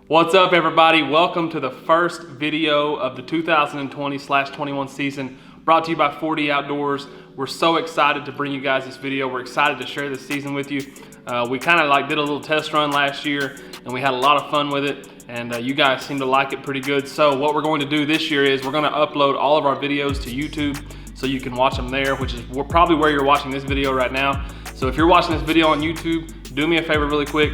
What's up, everybody? Welcome to the first video of the 2020/21 season, brought to you by 4D Outdoors. We're so excited to bring you guys this video. We're excited to share this season with you. We kind of did a little test run last year, and we had a lot of fun with it, and you guys seem to like it pretty good. So what we're going to do this year is we're going to upload all of our videos to YouTube so you can watch them there, which is probably where you're watching this video right now. So if you're watching this video on YouTube, do me a favor really quick.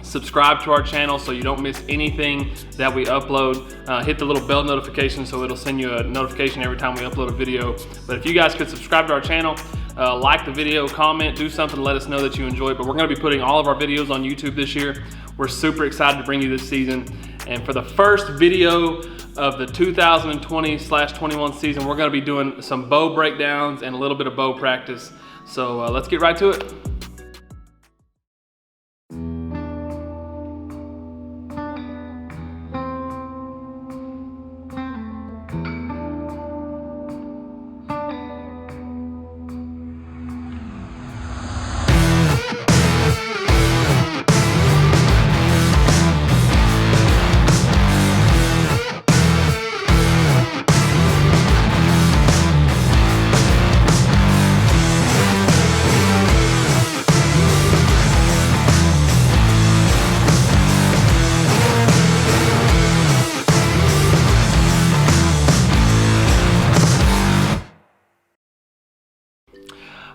Subscribe to our channel so you don't miss anything that we upload. Hit the little bell notification so it'll send you a notification every time we upload a video. But if you guys could subscribe to our channel, like the video, comment, do something to let us know that you enjoy it. But we're gonna be putting all of our videos on YouTube this year. We're super excited to bring you this season. And for the first video of the 2020/21 season, we're gonna be doing some bow breakdowns and a little bit of bow practice. So let's get right to it.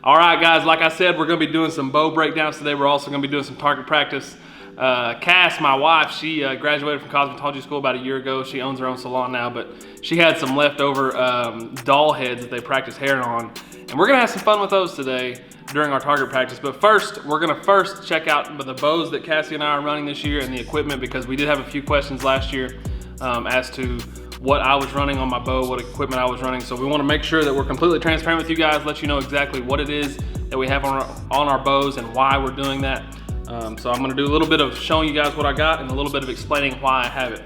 All right, guys, like I said, we're gonna be doing some bow breakdowns today. We're also gonna be doing some target practice. Cass, my wife, she graduated from cosmetology school about a year ago. She owns her own salon now, but she had some leftover doll heads that they practice hair on. And we're gonna have some fun with those today during our target practice. But first, we're gonna check out the bows that Cassie and I are running this year and the equipment, because we did have a few questions last year as to what I was running on my bow, what equipment I was running. So we want to make sure that we're completely transparent with you guys, let you know exactly what it is that we have on our bows and why we're doing that. So I'm going to do a little bit of showing you guys what I got and a little bit of explaining why I have it.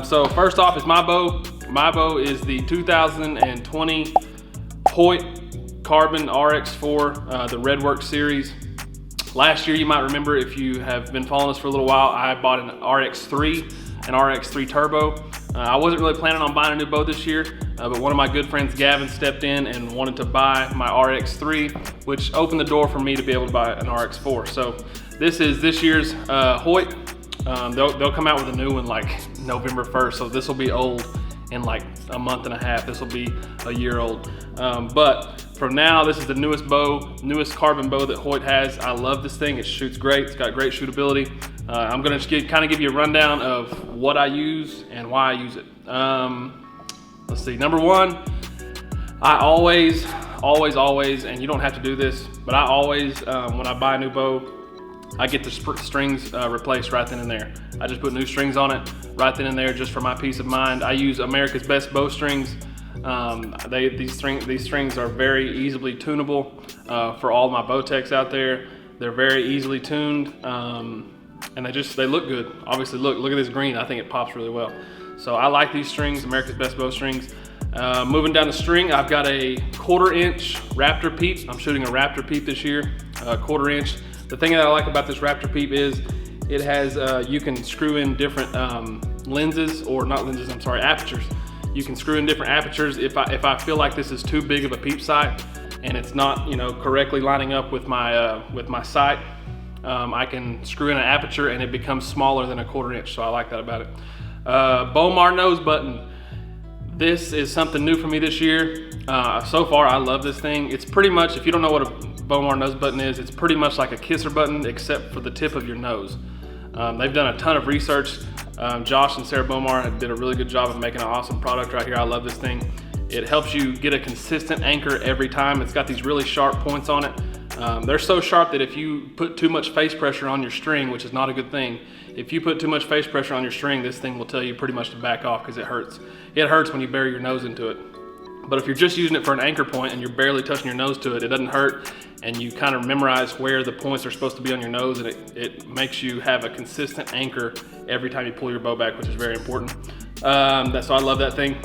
So first off is my bow. My bow is the 2020 Hoyt Carbon RX4, the Redwork series. Last year, you might remember, if you have been following us for a little while, I bought an RX3, an RX3 Turbo. I wasn't really planning on buying a new bow this year, but one of my good friends, Gavin, stepped in and wanted to buy my RX3, which opened the door for me to be able to buy an RX4. So this is this year's Hoyt. They'll come out with a new one like November 1st, so this will be old in like a month and a half. This will be a year old. But for now, this is the newest bow, newest carbon bow that Hoyt has. I love this thing. It shoots great. It's got great shootability. I'm gonna just kind of give you a rundown of what I use and why I use it. Let's see, number one, I always, and you don't have to do this, but I always, when I buy a new bow, I get the strings replaced right then and there. I just put new strings on it right then and there just for my peace of mind. I use America's Best bow strings. These strings are very easily tunable for all my bow techs out there. They're very easily tuned, and they look good. Obviously, look at this green. I think it pops really well. So I like these strings, America's Best bow strings. Moving down the string, I've got a 1/4 inch Raptor Peep. I'm shooting a Raptor Peep this year, 1/4 inch. The thing that I like about this Raptor Peep is it has, you can screw in different apertures. You can screw in different apertures. If I feel like this is too big of a peep sight and it's not, correctly lining up with my sight, I can screw in an aperture and it becomes smaller than a 1/4 inch. So I like that about it. Bowmar nose button. This is something new for me this year. So far, I love this thing. It's pretty much, if you don't know what a Bowmar nose button is, it's pretty much like a kisser button except for the tip of your nose. They've done a ton of research. Josh and Sarah Bowmar did a really good job of making an awesome product right here. I love this thing. It helps you get a consistent anchor every time. It's got these really sharp points on it. They're so sharp that if you put too much face pressure on your string, which is not a good thing, if you put too much face pressure on your string, this thing will tell you pretty much to back off because it hurts. It hurts when you bury your nose into it. But if you're just using it for an anchor point and you're barely touching your nose to it, it doesn't hurt, and you kind of memorize where the points are supposed to be on your nose, and it makes you have a consistent anchor every time you pull your bow back, which is very important. So I love that thing.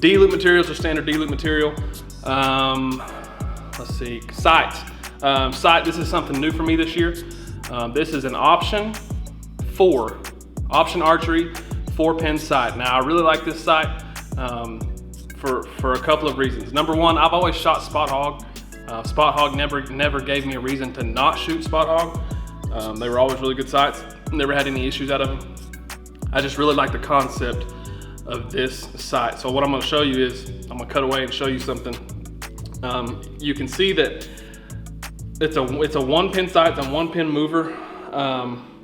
D-loop materials are standard D-loop material. Let's see, sights. Sight, this is something new for me this year. This is an option 4 Option Archery 4-pin sight. Now I really like this sight for a couple of reasons. Number one, I've always shot spot hog. Spot hog never gave me a reason to not shoot spot hog. They were always really good sights. Never had any issues out of them. I just really like the concept of this sight. So what I'm going to show you is, I'm going to cut away and show you something. You can see that it's a 1-pin sight, it's a 1-pin mover.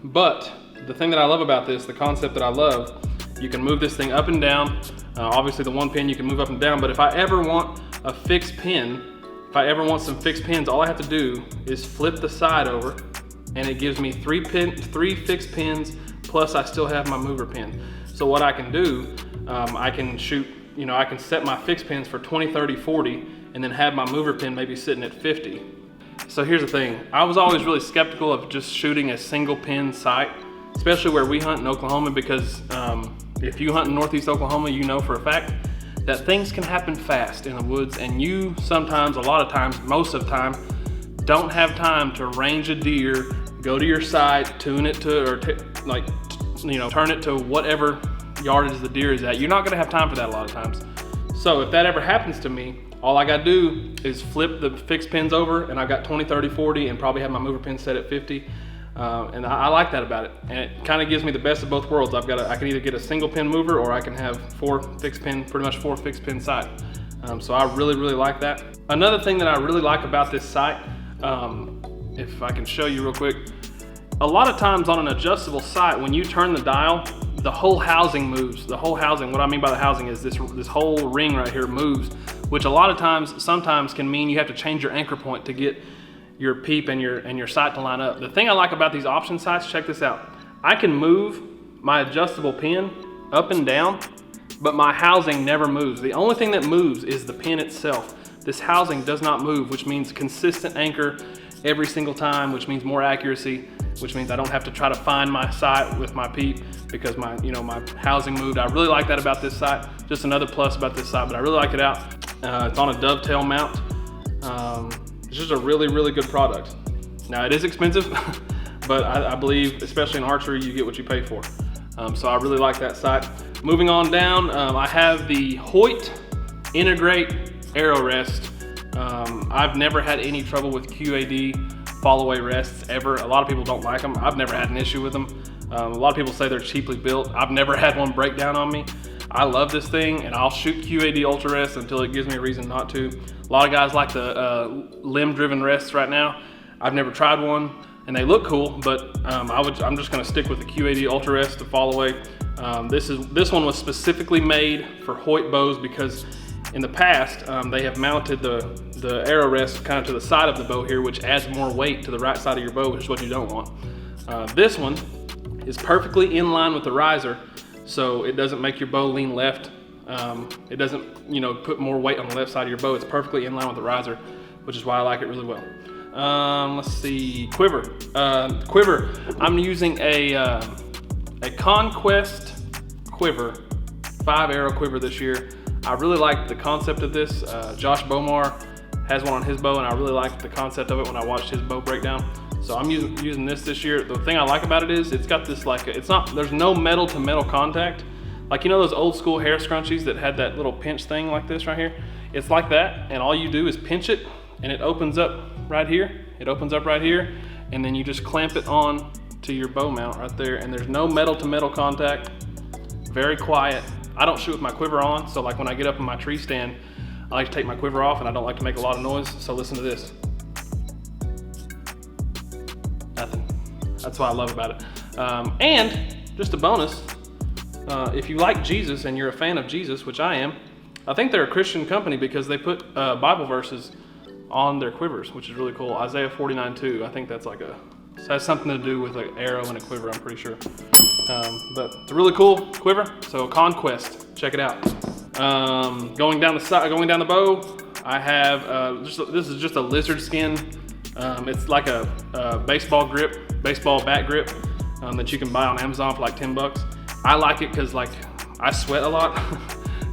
But the thing that I love about this, the concept that I love, you can move this thing up and down. Obviously the 1-pin you can move up and down, but if I ever want a fixed pin, if I ever want some fixed pins, all I have to do is flip the side over and it gives me 3 fixed pins, plus I still have my mover pin. So what I can do, I can shoot, I can set my fixed pins for 20, 30, 40, and then have my mover pin maybe sitting at 50. So here's the thing, I was always really skeptical of just shooting a single pin sight, especially where we hunt in Oklahoma, because if you hunt in Northeast Oklahoma, you know for a fact that things can happen fast in the woods, and you sometimes, a lot of times, most of the time, don't have time to range a deer, go to your sight, tune it to, or turn it to whatever yardage the deer is at. You're not gonna have time for that a lot of times. So if that ever happens to me, all I gotta do is flip the fixed pins over, and I've got 20, 30, 40, and probably have my mover pin set at 50. And I like that about it. And it kind of gives me the best of both worlds. I can either get a single pin mover, or I can have pretty much four fixed pin sight. So I really, really like that. Another thing that I really like about this sight, if I can show you real quick, a lot of times on an adjustable sight, when you turn the dial, the whole housing moves. The whole housing, what I mean by the housing is this whole ring right here moves, which a lot of times, sometimes can mean you have to change your anchor point to get your peep and your sight to line up. The thing I like about these option sights, check this out. I can move my adjustable pin up and down, but my housing never moves. The only thing that moves is the pin itself. This housing does not move, which means consistent anchor every single time, which means more accuracy, which means I don't have to try to find my sight with my peep because my housing moved. I really like that about this sight. Just another plus about this sight, but I really like it out. It's on a dovetail mount. It's just a really, really good product. Now it is expensive, but I believe, especially in archery, you get what you pay for. So I really like that sight. Moving on down, I have the Hoyt Integrate Arrow Rest. I've never had any trouble with QAD fall-away rests ever. A lot of people don't like them. I've never had an issue with them. A lot of people say they're cheaply built. I've never had one break down on me. I love this thing, and I'll shoot QAD Ultra Rests until it gives me a reason not to. A lot of guys like the limb-driven rests right now. I've never tried one, and they look cool, but I'm just gonna stick with the QAD Ultra Rest to fall away. This one was specifically made for Hoyt bows because in the past, they have mounted the arrow rest kind of to the side of the bow here, which adds more weight to the right side of your bow, which is what you don't want. This one is perfectly in line with the riser, so it doesn't make your bow lean left. It doesn't, put more weight on the left side of your bow. It's perfectly in line with the riser, which is why I like it really well. Let's see, quiver. Quiver, I'm using a Conquest quiver, 5-arrow quiver this year. I really like the concept of this. Josh Bomar has one on his bow, and I really liked the concept of it when I watched his bow breakdown. So I'm using this year. The thing I like about it is it's got this there's no metal to metal contact. Like, those old school hair scrunchies that had that little pinch thing like this right here? It's like that, and all you do is pinch it, and it opens up right here. It opens up right here, and then you just clamp it on to your bow mount right there, and there's no metal to metal contact. Very quiet. I don't shoot with my quiver on, so like when I get up in my tree stand, I like to take my quiver off, and I don't like to make a lot of noise, so listen to this. Nothing. That's what I love about it. And just a bonus, if you like Jesus and you're a fan of Jesus, which I am, I think they're a Christian company because they put Bible verses on their quivers, which is really cool. Isaiah 49:2, I think that's it has something to do with an arrow and a quiver, I'm pretty sure. But it's a really cool quiver, so Conquest, check it out. Going down the bow, I have, this is just a lizard skin. It's like a baseball bat grip that you can buy on Amazon for like $10. I like it because I sweat a lot,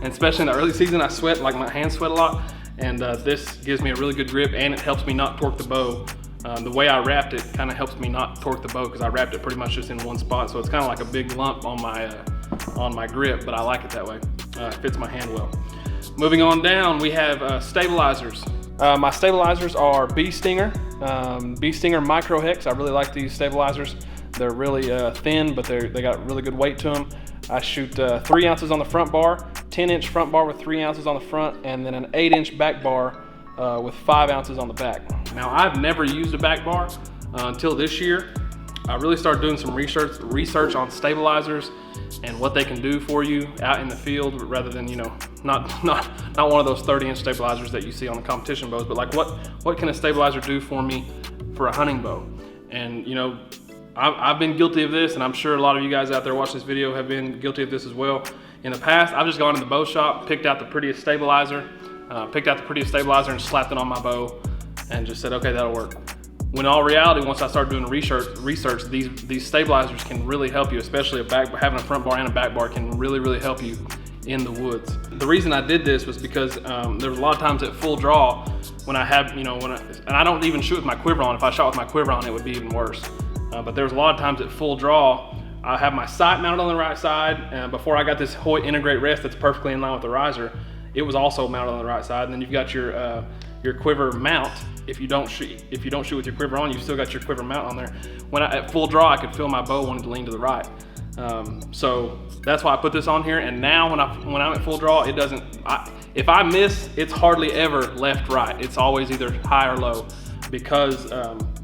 and especially in the early season, I sweat, my hands sweat a lot, and this gives me a really good grip, and it helps me not torque the bow The way I wrapped it kind of helps me not torque the bow because I wrapped it pretty much just in one spot. So it's kind of like a big lump on my grip, but I like it that way. It fits my hand well. Moving on down, we have stabilizers. My stabilizers are Bee Stinger Micro Hex. I really like these stabilizers. They're really thin, but they got really good weight to them. I shoot 3 ounces on the front bar, 10-inch front bar with 3 ounces on the front, and then an 8-inch back bar with 5 ounces on the back. Now, I've never used a back bar until this year. I really started doing some research on stabilizers and what they can do for you out in the field, rather than, you know, not one of those 30-inch stabilizers that you see on the competition bows, but like what can a stabilizer do for me for a hunting bow? And you know, I've been guilty of this, and I'm sure a lot of you guys out there watching this video have been guilty of this as well. In the past, I've just gone in the bow shop, picked out the prettiest stabilizer and slapped it on my bow and just said, okay, that'll work. When in all reality, once I started doing research, these stabilizers can really help you, especially having a front bar and a back bar can really help you in the woods. The reason I did this was because there was a lot of times at full draw when I had, you know, and I don't even shoot with my quiver on. If I shot with my quiver on, it would be even worse. But there was a lot of times at full draw, I have my sight mounted on the right side. Before I got this Hoyt Integrate rest that's perfectly in line with the riser, it was also mounted on the right side. And then you've got your quiver mount. If you don't shoot with your quiver on, you've still got your quiver mount on there. At full draw, I could feel my bow wanting to lean to the right. So that's why I put this on here. And now when I'm at full draw, it doesn't. If I miss, it's hardly ever left-right. It's always either high or low, because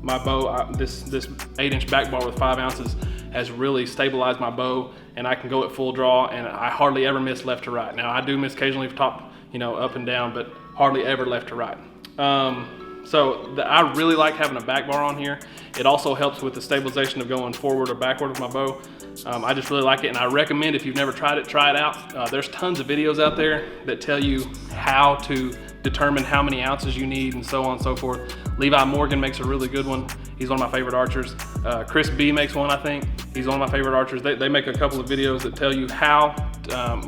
my bow, this 8-inch back bar with 5 ounces has really stabilized my bow, and I can go at full draw, and I hardly ever miss left to right. Now I do miss occasionally top, you know, up and down, but hardly ever left to right. I really like having a back bar on here. It also helps with the stabilization of going forward or backward with my bow. I just really like it, and I recommend, if you've never tried it, try it out. There's tons of videos out there that tell you how to determine how many ounces you need and so on and so forth. Levi Morgan makes a really good one. He's one of my favorite archers. Chris B makes one, I think. He's one of my favorite archers. They make a couple of videos that tell you how,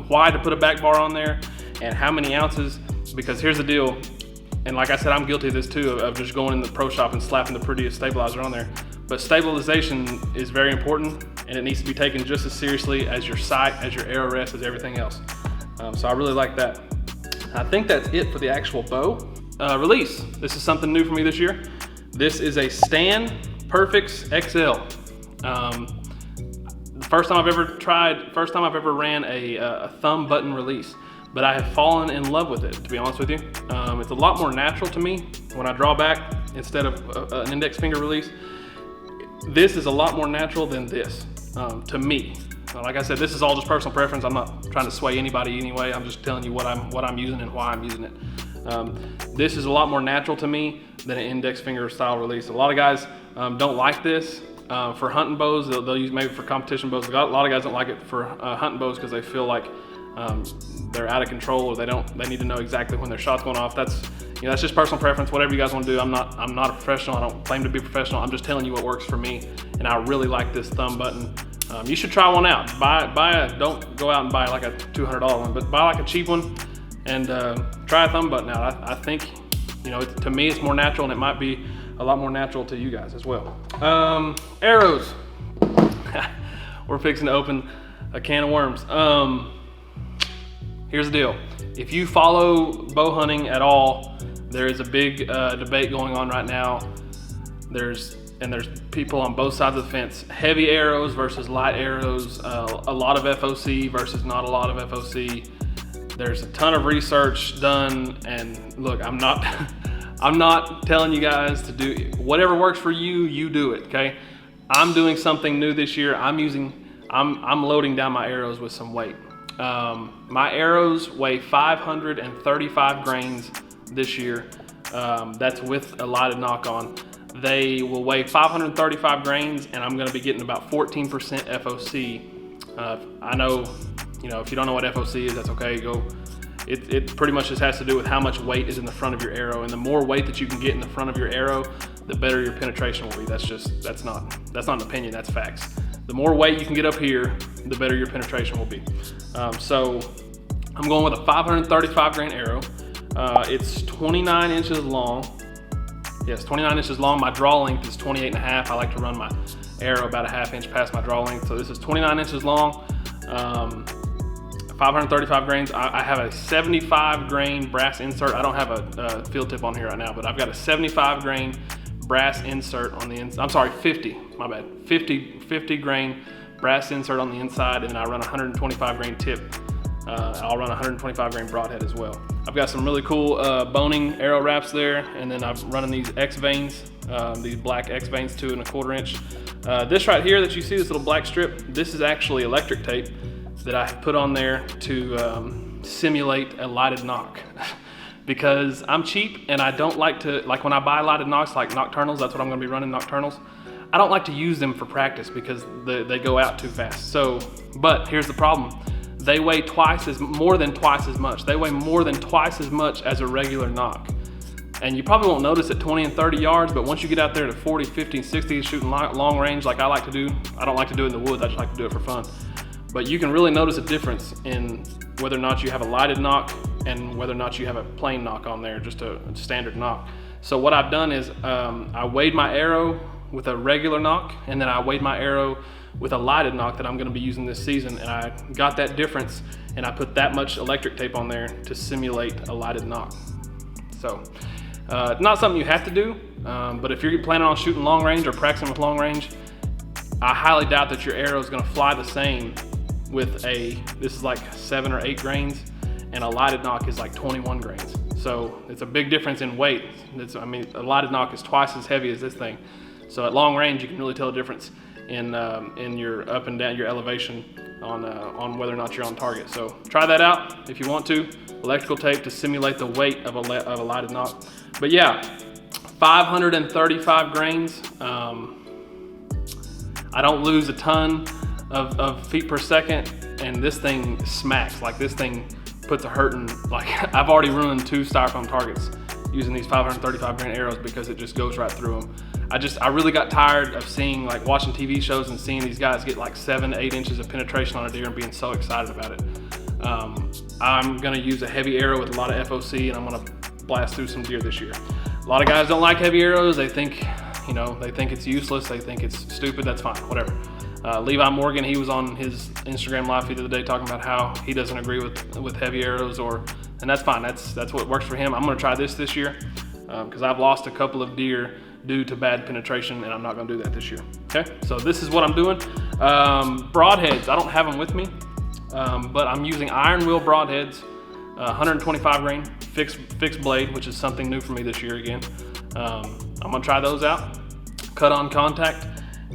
why to put a back bar on there and how many ounces, because here's the deal. And like I said, I'm guilty of this too, of just going in the pro shop and slapping the prettiest stabilizer on there. But stabilization is very important, and it needs to be taken just as seriously as your sight, as your arrow rest, as everything else. So I really like that. I think that's it for the actual bow. Release. This is something new for me this year. This is a Stan Perfix XL. First time I've ever ran a thumb button release, but I have fallen in love with it, to be honest with you. It's a lot more natural to me when I draw back instead of an index finger release. This is a lot more natural than this, to me. Like I said, this is all just personal preference. I'm not trying to sway anybody anyway. I'm just telling you what I'm using and why I'm using it. This is a lot more natural to me than an index finger style release. A lot of guys don't like this for hunting bows. They'll use maybe for competition bows. A lot of guys don't like it for hunting bows because they feel like they're out of control, or they need to know exactly when their shot's going off. That's just personal preference. Whatever you guys want to do. I'm not a professional. I don't claim to be a professional. I'm just telling you what works for me, and I really like this thumb button. You should try one out. Don't go out and buy like a $200 one, but buy like a cheap one and try a thumb button out. I think, to me it's more natural, and it might be a lot more natural to you guys as well. Arrows. We're fixing to open a can of worms. Here's the deal. If you follow bow hunting at all, there is a big debate going on right now. There's people on both sides of the fence. Heavy arrows versus light arrows. A lot of FOC versus not a lot of FOC. There's a ton of research done, and look, I'm not telling you guys to do whatever works for you. You do it, okay? I'm doing something new this year. I'm loading down my arrows with some weight. My arrows weigh 535 grains this year. That's with a lighted knock-on. They will weigh 535 grains, and I'm going to be getting about 14% FOC. I know, if you don't know what FOC is, that's okay. It pretty much just has to do with how much weight is in the front of your arrow, and the more weight that you can get in the front of your arrow, the better your penetration will be. That's not an opinion, that's facts. The more weight you can get up here, the better your penetration will be. So I'm going with a 535 grain arrow. It's 29 inches long. Yes, 29 inches long. My draw length is 28 and a half. I like to run my arrow about a ½ inch past my draw length. So this is 29 inches long, 535 grains. I have a 75 grain brass insert. I don't have a field tip on here right now, but I've got a 75 grain brass insert on the inside. I'm sorry, 50, my bad. 50 grain brass insert on the inside, and then I run a 125 grain tip. I'll run a 125 grain broadhead as well. I've got some really cool boning arrow wraps there, and then I'm running these X veins, these black X veins 2 1/4 inch. This right here that you see, this little black strip, this is actually electric tape that I put on there to simulate a lighted nock. Because I'm cheap and I don't like to, like when I buy lighted nocks, like nocturnals, that's what I'm gonna be running, nocturnals. I don't like to use them for practice because they go out too fast. So, but here's the problem. They weigh more than twice as much. They weigh more than twice as much as a regular nock. And you probably won't notice at 20 and 30 yards, but once you get out there to 40, 50, 60, shooting long range like I like to do, I don't like to do it in the woods, I just like to do it for fun. But you can really notice a difference in whether or not you have a lighted nock and whether or not you have a plain nock on there, just a standard nock. So what I've done is I weighed my arrow with a regular nock, and then I weighed my arrow with a lighted nock that I'm gonna be using this season, and I got that difference, and I put that much electric tape on there to simulate a lighted nock. So, not something you have to do, but if you're planning on shooting long range or practicing with long range, I highly doubt that your arrow is gonna fly the same with this is like 7 or 8 grains, and a lighted nock is like 21 grains. So it's a big difference in weight. I mean, a lighted nock is twice as heavy as this thing. So at long range, you can really tell a difference in your up and down, your elevation on whether or not you're on target. So try that out if you want to. Electrical tape to simulate the weight of a lighted nock. But yeah, 535 grains. I don't lose a ton of feet per second, and this thing smacks. Like this thing puts a hurting. Like I've already ruined 2 styrofoam targets using these 535 grain arrows because it just goes right through them. I really got tired of seeing, like watching TV shows and seeing these guys get like 7 to 8 inches of penetration on a deer and being so excited about it. I'm gonna use a heavy arrow with a lot of FOC, and I'm gonna blast through some deer this year. A lot of guys don't like heavy arrows. They think, they think it's useless. They think it's stupid. That's fine, whatever. Levi Morgan, he was on his Instagram live feed the other day talking about how he doesn't agree with heavy arrows, and that's fine. That's what works for him. I'm gonna try this year because I've lost a couple of deer due to bad penetration, and I'm not gonna do that this year. Okay, so this is what I'm doing. Broadheads, I don't have them with me, but I'm using iron wheel broadheads, 125 grain fixed blade, which is something new for me this year again. I'm gonna try those out, cut on contact,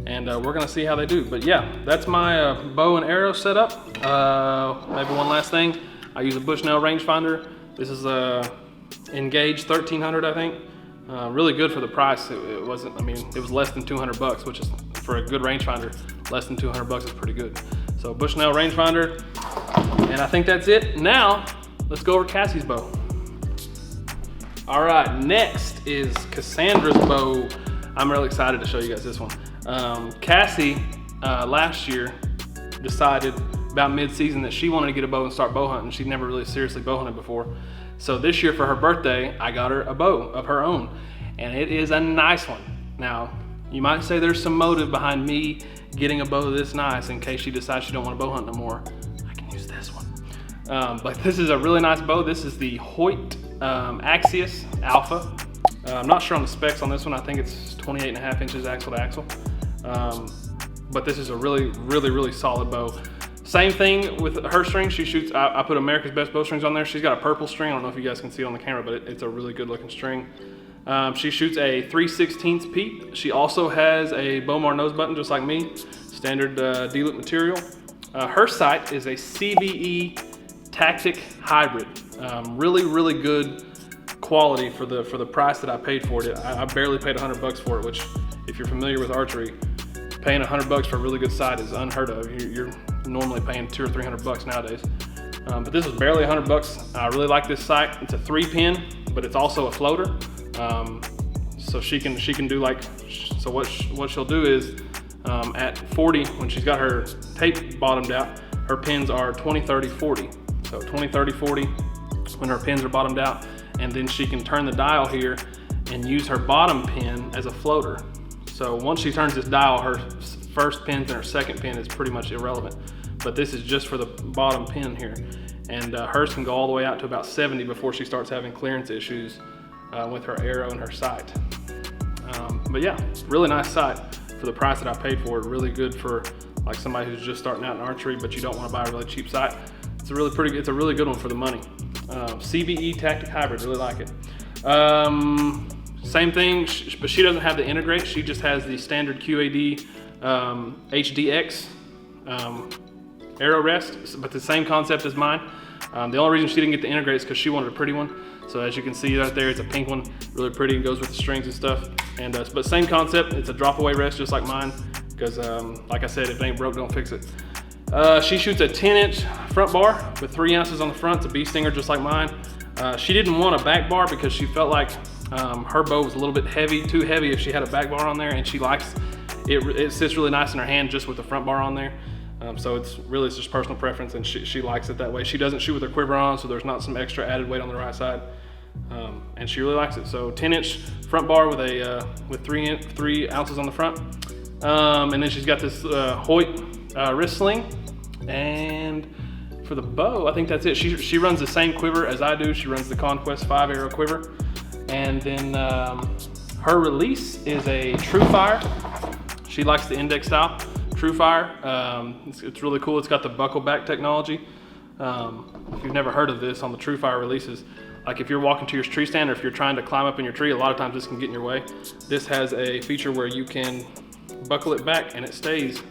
and we're gonna see how they do. But yeah, that's my bow and arrow setup. Maybe one last thing, I use a Bushnell rangefinder. This is a Engage 1300, I think. Really good for the price. It wasn't, I mean, it was less than 200 bucks, which is, for a good rangefinder, less than 200 bucks is pretty good. So Bushnell rangefinder, and I think that's it. Now, let's go over Cassies Bow. All right, next is Cassandra's bow. I'm really excited to show you guys this one. Cassie, last year, decided about mid-season that she wanted to get a bow and start bow hunting. She'd never really seriously bow hunted before. So this year for her birthday, I got her a bow of her own, and it is a nice one. Now, you might say there's some motive behind me getting a bow this nice in case she decides she don't want to bow hunt no more. I can use this one. But this is a really nice bow. This is the Hoyt Axius Alpha. I'm not sure on the specs on this one. I think it's 28.5 inches axle to axle. But this is a really solid bow. Same thing with her string. She shoots, I put America's Best Bowstrings on there. She's got a purple string. I don't know if you guys can see it on the camera, but it's a really good looking string. She shoots a 3/16 peep. She also has a Bowmar nose button, just like me, standard D-loop material. Her sight is a CBE Tactic Hybrid. Really good quality for the price that I paid for it. I barely paid 100 bucks for it, which if you're familiar with archery, paying 100 bucks for a really good sight is unheard of. You're normally paying 200 or 300 bucks nowadays. But this was barely 100 bucks. I really like this sight. It's a 3-pin, but it's also a floater. So she can do like, so what she'll do is at 40, when she's got her tape bottomed out, her pins are 20, 30, 40. So 20, 30, 40 when her pins are bottomed out, and then she can turn the dial here and use her bottom pin as a floater. So once she turns this dial, her first pin and her second pin is pretty much irrelevant. But this is just for the bottom pin here. And hers can go all the way out to about 70 before she starts having clearance issues with her arrow and her sight. But yeah, really nice sight for the price that I paid for it. Really good for like somebody who's just starting out in archery, but you don't want to buy a really cheap sight. It's a really good one for the money. CBE Tactic Hybrid, really like it. Same thing, but she doesn't have the integrate. She just has the standard QAD HDX arrow rest, but the same concept as mine. The only reason she didn't get the integrate is because she wanted a pretty one. So as you can see right there, it's a pink one, really pretty, and goes with the strings and stuff. And but same concept, it's a drop away rest just like mine, because like I said, if it ain't broke, don't fix it. She shoots a 10-inch front bar with 3 ounces on the front. It's a bee stinger just like mine. She didn't want a back bar because she felt like her bow was a little bit heavy, too heavy if she had a back bar on there, and she likes it. It sits really nice in her hand just with the front bar on there. So it's just personal preference, and she likes it that way. She doesn't shoot with her quiver on, so there's not some extra added weight on the right side, and she really likes it. So 10-inch front bar with 3 ounces on the front, and then she's got this Hoyt wrist sling. And for the bow, I think that's it. She runs the same quiver as I do. She runs the Conquest 5 arrow quiver, and then her release is a True Fire. She likes the index style True Fire. It's really cool. It's got the buckle back technology. If you've never heard of this, on the True Fire releases, like if you're walking to your tree stand or if you're trying to climb up in your tree, a lot of times this can get in your way. This has a feature where you can buckle it back and it stays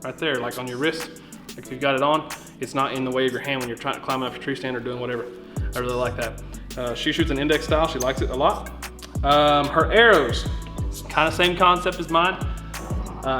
right there, like on your wrist. Like if you've got it on, it's not in the way of your hand when you're trying to climb up your tree stand or doing whatever. I really like that. She shoots an index style. She likes it a lot. Her arrows, kind of same concept as mine.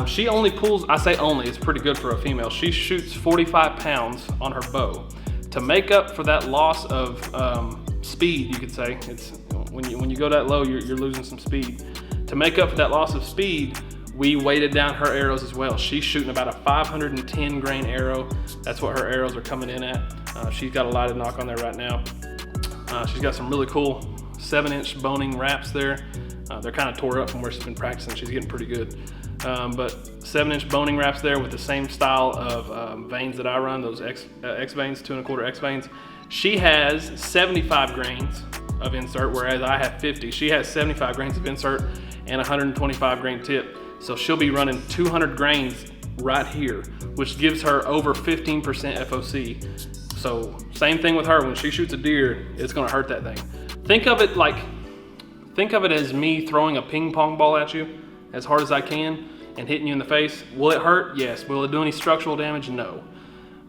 She only pulls, I say only, it's pretty good for a female. She shoots 45 pounds on her bow. To make up for that loss of speed, you could say, it's when you go that low, you're losing some speed. To make up for that loss of speed, we weighted down her arrows as well. She's shooting about a 510 grain arrow. That's what her arrows are coming in at. She's got a lighted knock on there right now. She's got some really cool 7-inch boning wraps there. They're kind of tore up from where she's been practicing. She's getting pretty good. But 7-inch boning wraps there with the same style of vanes that I run, those X vanes, 2 1/4 X vanes. She has 75 grains of insert, whereas I have 50. She has 75 grains of insert and 125 grain tip. So she'll be running 200 grains right here, which gives her over 15% FOC. So same thing with her. When she shoots a deer, it's gonna hurt that thing. Think of it as me throwing a ping pong ball at you as hard as I can and hitting you in the face. Will it hurt? Yes. Will it do any structural damage? No.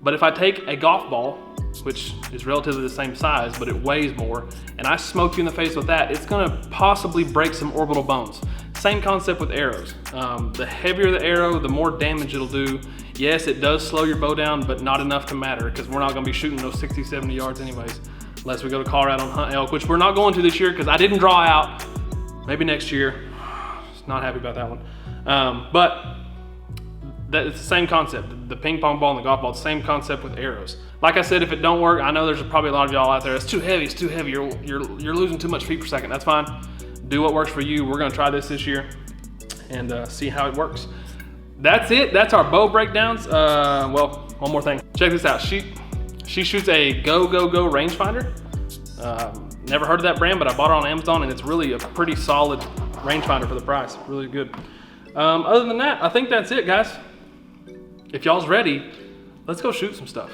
But if I take a golf ball, which is relatively the same size, but it weighs more, and I smoke you in the face with that, it's gonna possibly break some orbital bones. Same concept with arrows. The heavier the arrow, the more damage it'll do. Yes, it does slow your bow down, but not enough to matter, because we're not gonna be shooting those 60, 70 yards anyways, unless we go to Colorado and hunt elk, which we're not going to this year because I didn't draw out. Maybe next year. Not happy about that one. But it's the same concept. The ping pong ball and the golf ball, the same concept with arrows. Like I said, if it don't work, I know there's probably a lot of y'all out there, it's too heavy, you're losing too much feet per second. That's fine. Do what works for you. We're gonna try this year and see how it works. That's it. That's our bow breakdowns. Well, one more thing. Check this out. She shoots a Go rangefinder. Never heard of that brand, but I bought it on Amazon, and it's really a pretty solid rangefinder for the price. Really good. Other than that, I think that's it, guys. If y'all's ready, let's go shoot some stuff.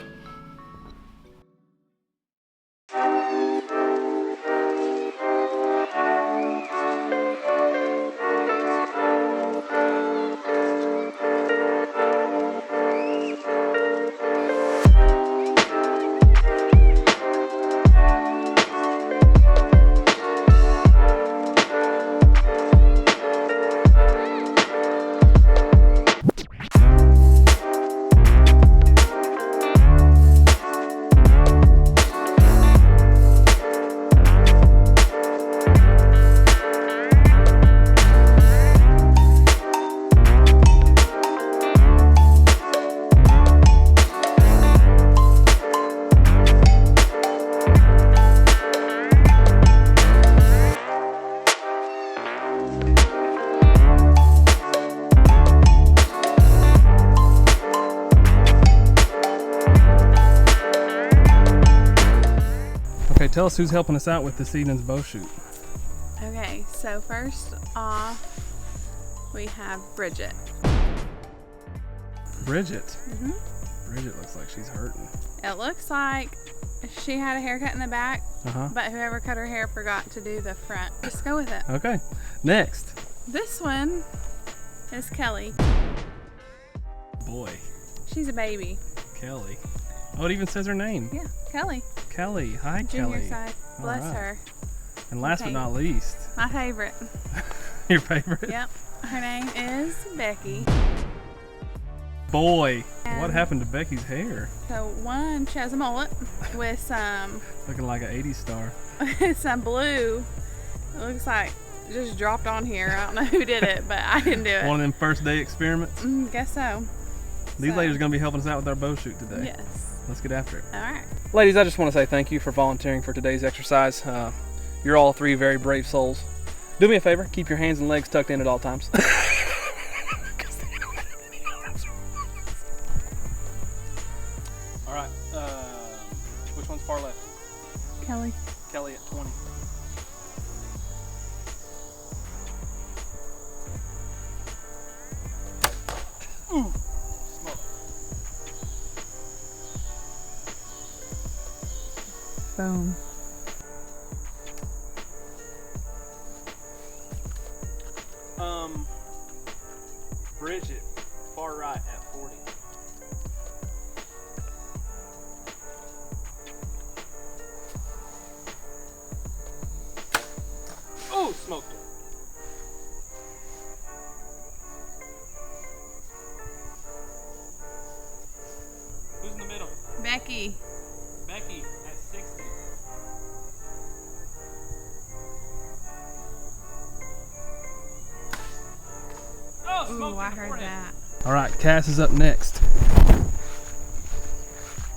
tell us who's helping us out with this evening's bow shoot. Okay, so first off, we have Bridget. Bridget? Mm-hmm. Bridget looks like she's hurting. It looks like she had a haircut in the back, Uh-huh. but whoever cut her hair forgot to do the front. Just go with it. Okay, next. This one is Kelly. Boy. She's a baby. Kelly. Oh, it even says her name. Yeah, Kelly. Kelly. Hi, Junior Kelly. side. Bless All right. her. And last but Okay. not least, My favorite. your favorite? Yep. Her name is Becky. Boy, what And- happened to Becky's hair? So one, she has a mullet with some Looking like an 80s star. some blue. It looks like it just dropped on here. I don't know who did it, but I didn't do it. One of them first day experiments. Guess so. These ladies are going to be helping us out with our bow shoot today. Yes. Let's get after it. All right. Ladies, I just want to say thank you for volunteering for today's exercise. You're all three very brave souls. Do me a favor, keep your hands and legs tucked in at all times. All right, which one's far left? Kelly. Kelly at 20. Ooh, smoke. Boom. Bridget, far right at 40. Oh, smoked it. Who's in the middle? Becky. Becky at 60. Oh, smoked Ooh, I in the heard forehead. that. All right, Cass is up next.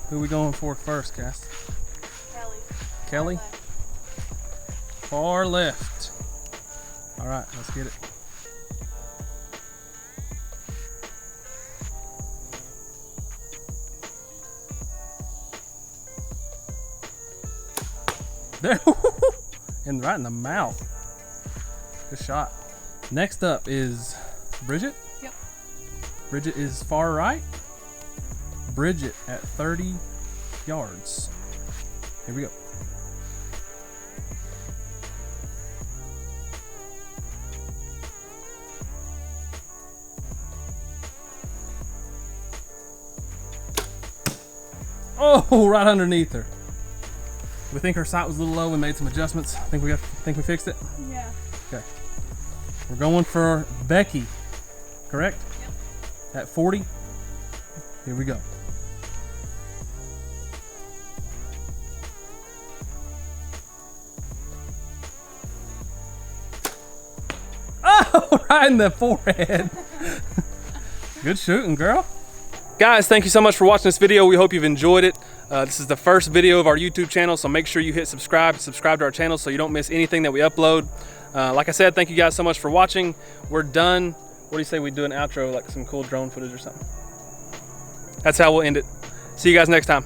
Who are we going for first, Cass? Kelly. Kelly? Far left. All right, let's get it. There, and right in the mouth. Good shot. Next up is Bridget. Yep. Bridget is far right. Bridget at 30 yards. Here we go. Oh, right underneath her. We think her sight was a little low. We made some adjustments. Think we fixed it? Yeah. Okay. We're going for Becky, correct? Yep. At 40. Here we go. Oh, right in the forehead. Good shooting, girl. Guys, thank you so much for watching this video. We hope you've enjoyed it. This is the first video of our YouTube channel, so make sure you hit subscribe to our channel so you don't miss anything that we upload. Like I said, thank you guys so much for watching. We're done. What do you say we do an outro, like some cool drone footage or something? That's how we'll end it. See you guys next time.